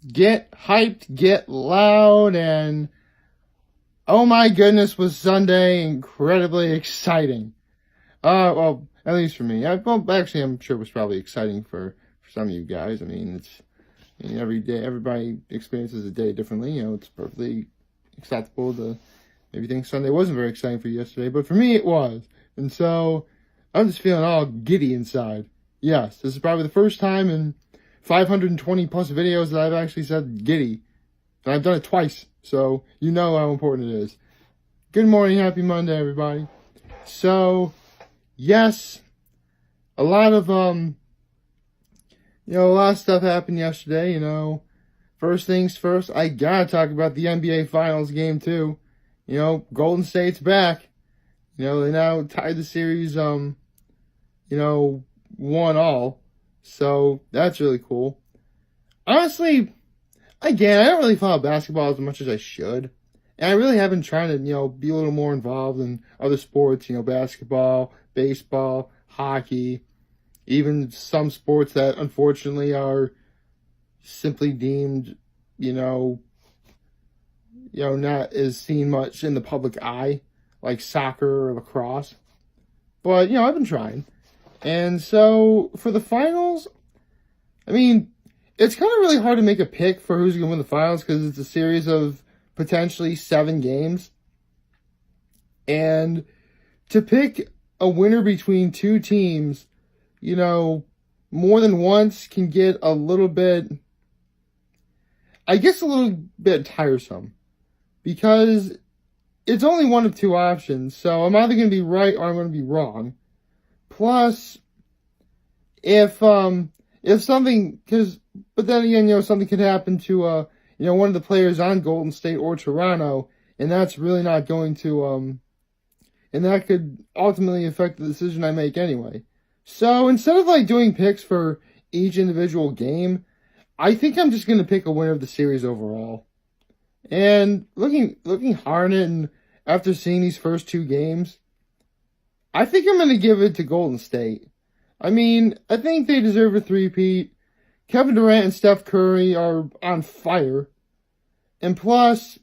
get hyped, get loud, and oh my goodness, was Sunday incredibly exciting. Well, at least for me. Well, actually, I'm sure it was probably exciting for some of you guys. I mean, every day, everybody experiences a day differently. You know, it's perfectly acceptable to maybe think Sunday wasn't very exciting for you yesterday, but for me, it was. And so, I'm just feeling all giddy inside. Yes, this is probably the first time in 520 plus videos that I've actually said giddy. And I've done it twice, so you know how important it is. Good morning, happy Monday, everybody. So, yes, a lot of stuff happened yesterday, First things first, I gotta talk about the NBA Finals game too. Golden State's back. They now tied the series, 1-1. So, that's really cool. Honestly, again, I don't really follow basketball as much as I should. And I really have been trying to, be a little more involved in other sports, basketball, baseball, hockey, even some sports that unfortunately are simply deemed, not as seen much in the public eye, like soccer or lacrosse. But, I've been trying. And so, for the finals, I mean, it's kind of really hard to make a pick for who's going to win the finals because it's a series of potentially 7 games. And to pick a winner between two teams, more than once can get a little bit tiresome. Because it's only one of two options. So I'm either going to be right or I'm going to be wrong. Plus, if something, but then again, something could happen to, one of the players on Golden State or Toronto, and that's really not going to, and that could ultimately affect the decision I make anyway. So instead of doing picks for each individual game, I think I'm just going to pick a winner of the series overall. And looking hard at it, and after seeing these first 2 games, I think I'm going to give it to Golden State. I mean, I think they deserve a three-peat. Kevin Durant and Steph Curry are on fire. And plus,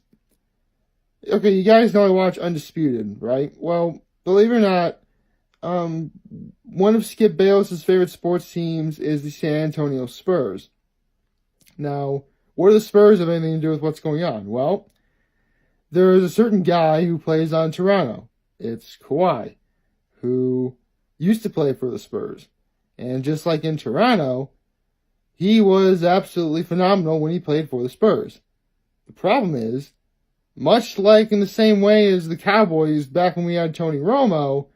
okay, you guys know I watch Undisputed, right? Well, believe it or not, one of Skip Bayless's favorite sports teams is the San Antonio Spurs. Now, what do the Spurs have anything to do with what's going on? Well, there is a certain guy who plays on Toronto. It's Kawhi, who used to play for the Spurs. And just like in Toronto, he was absolutely phenomenal when he played for the Spurs. The problem is, much like in the same way as the Cowboys back when we had Tony Romo,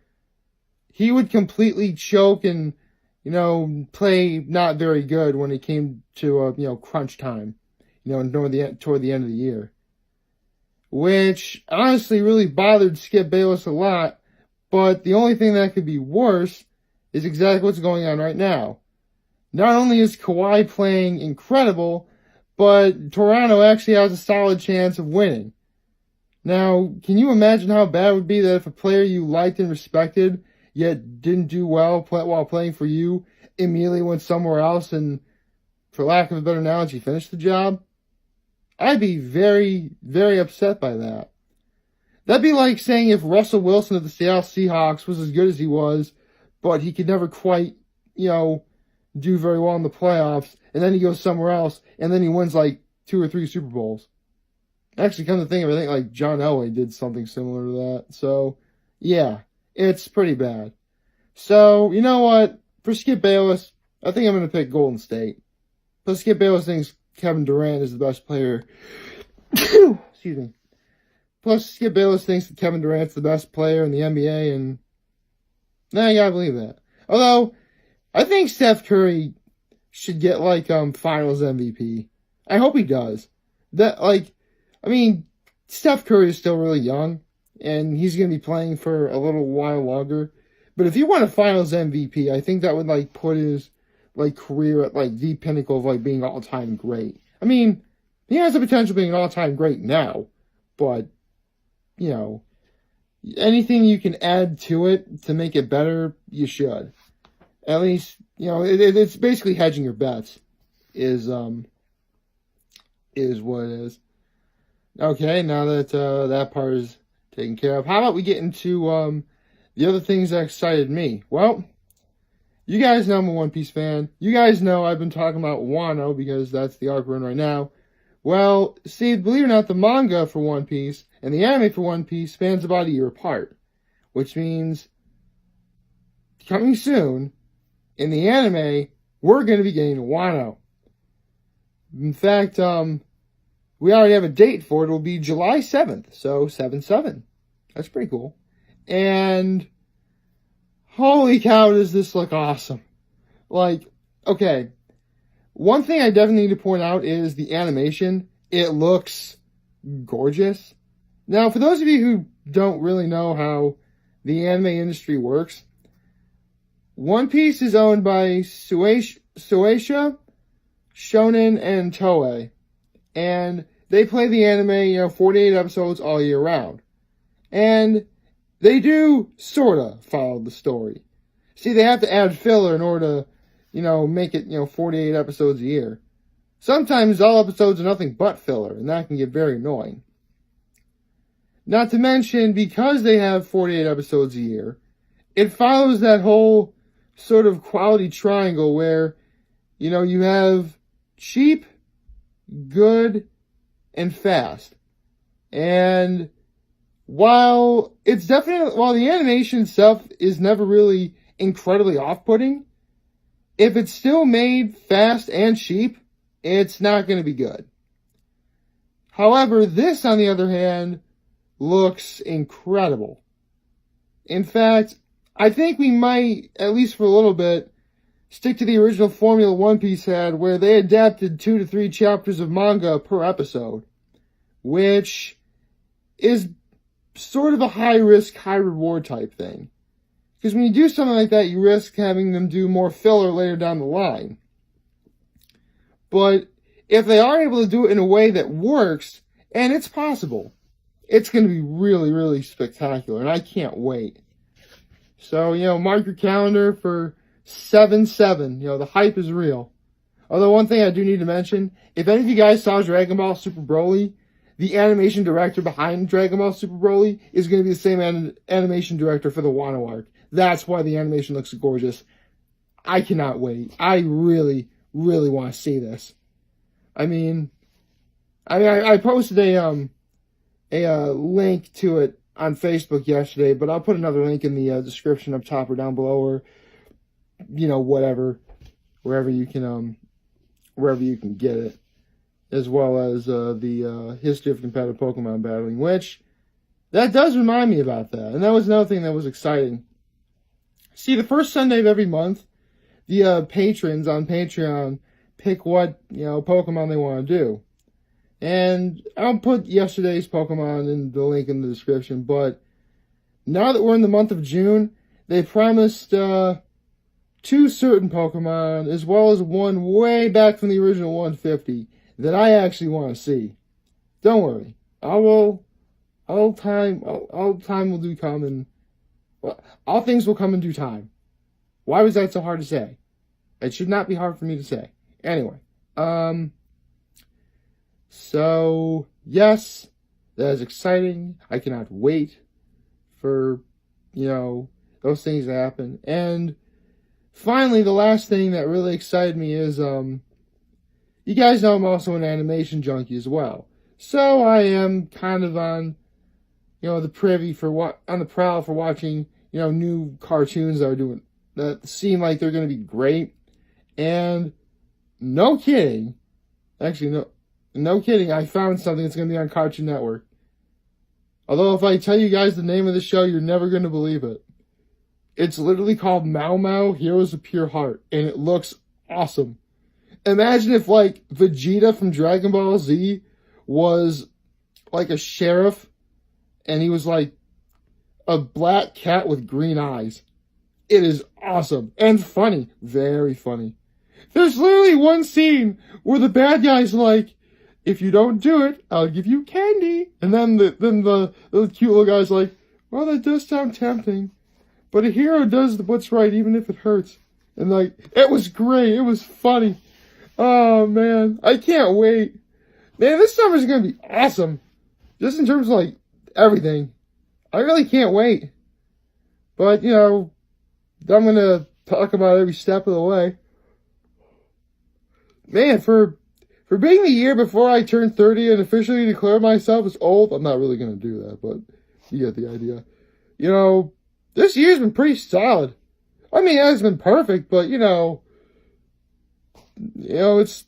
he would completely choke and, play not very good when it came to, crunch time, toward the end of the year. Which honestly really bothered Skip Bayless a lot, but the only thing that could be worse is exactly what's going on right now. Not only is Kawhi playing incredible, but Toronto actually has a solid chance of winning. Now, can you imagine how bad it would be that if a player you liked and respected, yet didn't do well while playing for you, immediately went somewhere else and, for lack of a better analogy, finished the job? I'd be very, very upset by that. That'd be like saying if Russell Wilson of the Seattle Seahawks was as good as he was, but he could never quite, do very well in the playoffs, and then he goes somewhere else, and then he wins 2 or 3 Super Bowls. Actually, come to think of it, I think John Elway did something similar to that. So, yeah, it's pretty bad. So, you know what? For Skip Bayless, I think I'm going to pick Golden State. Plus, Skip Bayless thinks Kevin Durant is the best player. Excuse me. Plus, Skip Bayless thinks that Kevin Durant's the best player in the NBA, and I gotta believe that. Although, I think Steph Curry should get, Finals MVP. I hope he does. Steph Curry is still really young, and he's gonna be playing for a little while longer. But if he won a Finals MVP, I think that would, put his, career at, the pinnacle of, being all-time great. I mean, he has the potential of being an all-time great now, but, anything you can add to it to make it better, you should. At least, it's basically hedging your bets is is what it is. Okay, now that that part is taken care of, how about we get into the other things that excited me? Well, you guys know I'm a One Piece fan. You guys know I've been talking about Wano because that's the arc we're in right now. Well, see, believe it or not, the manga for One Piece and the anime for One Piece spans about a year apart, which means coming soon in the anime, we're going to be getting Wano. In fact, we already have a date for it. It'll be July 7th, so 7/7. That's pretty cool. And holy cow, does this look awesome. Like, okay, one thing I definitely need to point out is the animation. It looks gorgeous. Now, for those of you who don't really know how the anime industry works, One Piece is owned by Shueisha, Shonen, and Toei. And they play the anime, 48 episodes all year round. And they do sorta follow the story. See, they have to add filler in order to, make it, 48 episodes a year. Sometimes all episodes are nothing but filler, and that can get very annoying. Not to mention, because they have 48 episodes a year, it follows that whole sort of quality triangle where, you have cheap, good, and fast. And while the animation itself is never really incredibly off-putting, if it's still made fast and cheap, it's not going to be good. However, this, on the other hand, looks incredible. In fact, I think we might, at least for a little bit, stick to the original formula One Piece had, where they adapted 2 to 3 chapters of manga per episode, which is sort of a high-risk, high-reward type thing. Because when you do something like that, you risk having them do more filler later down the line. But if they are able to do it in a way that works, and it's possible, it's going to be really, really spectacular, and I can't wait. So, mark your calendar for 7/7. The hype is real. Although one thing I do need to mention, if any of you guys saw Dragon Ball Super Broly, the animation director behind Dragon Ball Super Broly is going to be the same animation director for the Wano Arc. That's why the animation looks gorgeous. I cannot wait. I really, really want to see this. I posted a link to it on Facebook yesterday, but I'll put another link in the description up top or down below, or whatever, wherever you can get it, as well as the history of competitive Pokemon battling, which that does remind me about that, and that was another thing that was exciting. See, the first Sunday of every month, the patrons on Patreon pick what Pokemon they want to do. And I'll put yesterday's Pokemon in the link in the description, but now that we're in the month of June, they promised 2 certain Pokemon, as well as one way back from the original 150, that I actually want to see. Don't worry. All time will do come, and all things will come in due time. Why was that so hard to say? It should not be hard for me to say. Anyway, so, yes, that is exciting. I cannot wait for, those things to happen. And finally, the last thing that really excited me is, you guys know I'm also an animation junkie as well. So I am kind of on, the prowl for watching, new cartoons that seem like they're going to be great. And no kidding, actually, no kidding, I found something that's going to be on Cartoon Network. Although if I tell you guys the name of the show, you're never going to believe it. It's literally called Mao Mao, Heroes of Pure Heart, and it looks awesome. Imagine if, Vegeta from Dragon Ball Z was, a sheriff, and he was, a black cat with green eyes. It is awesome, and funny. Very funny. There's literally one scene where the bad guy's like, if you don't do it, I'll give you candy. And then the cute little guy's like, well, that does sound tempting. But a hero does what's right, even if it hurts. And it was great. It was funny. Oh, man. I can't wait. Man, this summer's going to be awesome. Just in terms of, like, everything. I really can't wait. But, you know, I'm going to talk about every step of the way. Man, for being the year before I turned 30 and officially declared myself as old, I'm not really going to do that, but you get the idea. You know, this year's been pretty solid. I mean, it hasn't been perfect, but, you know, it's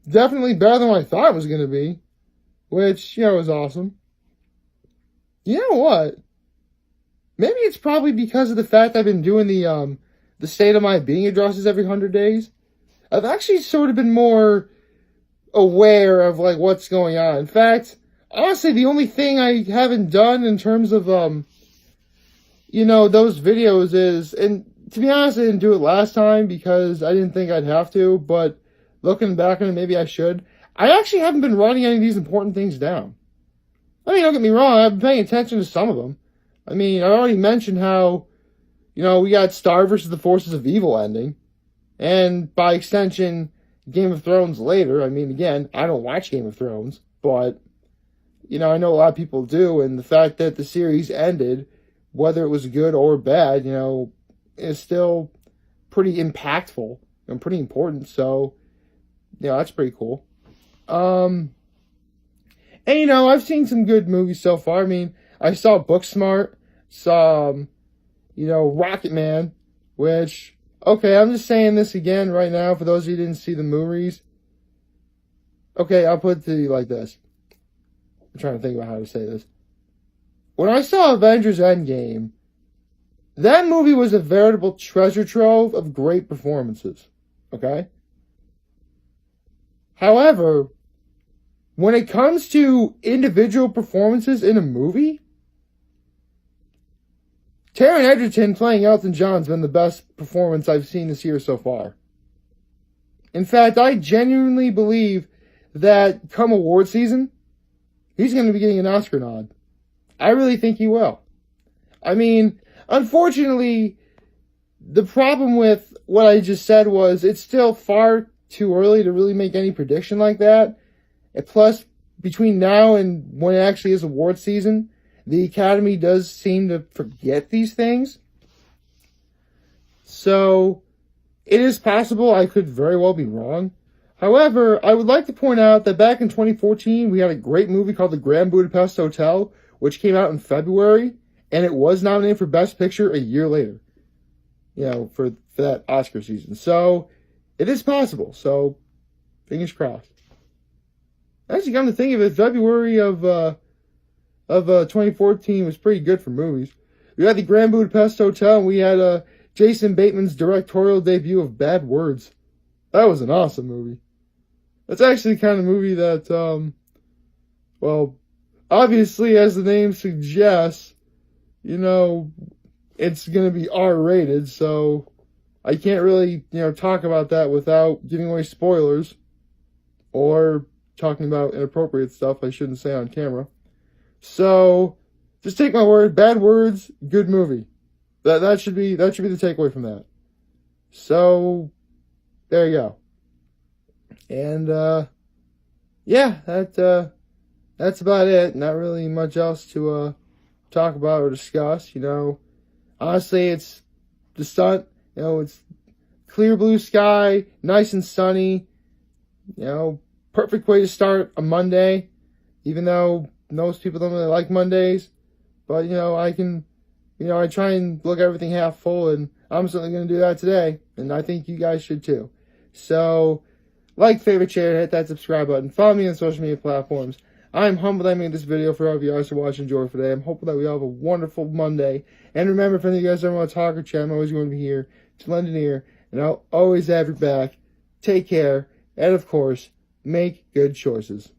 definitely better than what I thought it was going to be, which, you know, is awesome. You know what? Maybe it's probably because of the fact I've been doing the state of my being addresses every 100 days. I've actually sort of been more aware of, like, what's going on. In fact, honestly, the only thing I haven't done in terms of, you know, those videos is, and to be honest, I didn't do it last time because I didn't think I'd have to, but looking back on it, maybe I should. I actually haven't been writing any of these important things down. I mean, don't get me wrong, I've been paying attention to some of them. I mean, I already mentioned how, you know, we got Star versus the Forces of Evil ending. And by extension, Game of Thrones later. I mean, again, I don't watch Game of Thrones, but, you know, I know a lot of people do. And the fact that the series ended, whether it was good or bad, you know, is still pretty impactful and pretty important. So, yeah, that's pretty cool. And, you know, I've seen some good movies so far. I mean, I saw Booksmart, saw, you know, Rocket Man, which, okay, I'm just saying this again right now for those of you who didn't see the movies. Okay, I'll put it to you like this. I'm trying to think about how to say this. When I saw Avengers Endgame, that movie was a veritable treasure trove of great performances. Okay? However, when it comes to individual performances in a movie, Taron Egerton playing Elton John's been the best performance I've seen this year so far. In fact, I genuinely believe that come award season, he's going to be getting an Oscar nod. I really think he will. I mean, unfortunately, the problem with what I just said was it's still far too early to really make any prediction like that. And plus, between now and when it actually is award season, the Academy does seem to forget these things. So, it is possible I could very well be wrong. However, I would like to point out that back in 2014, we had a great movie called The Grand Budapest Hotel, which came out in February, and it was nominated for Best Picture a year later. You know, for that Oscar season. So, it is possible. So, fingers crossed. Actually, come to think of it, February of 2014 was pretty good for movies. We had The Grand Budapest Hotel, and we had Jason Bateman's directorial debut of Bad Words. That was an awesome movie. That's actually the kind of movie that, well, obviously, as the name suggests, you know, it's going to be R-rated, so I can't really, you know, talk about that without giving away spoilers or talking about inappropriate stuff I shouldn't say on camera. So, just take my word, Bad Words, good movie. That should be the takeaway from that. So, there you go. And, yeah, that's about it. Not really much else to, talk about or discuss, you know. Honestly, it's the sun, you know, it's clear blue sky, nice and sunny, you know, perfect way to start a Monday, even though most people don't really like Mondays. But, you know, I try and look at everything half full, and I'm certainly going to do that today. And I think you guys should too. So, like, favorite, share, hit that subscribe button. Follow me on social media platforms. I'm humbled that I made this video for all of you guys to watch and enjoy today. I'm hoping that we all have a wonderful Monday. And remember, if any of you guys ever want to talk or chat, I'm always going to be here to lend an ear. And I'll always have your back. Take care. And, of course, make good choices.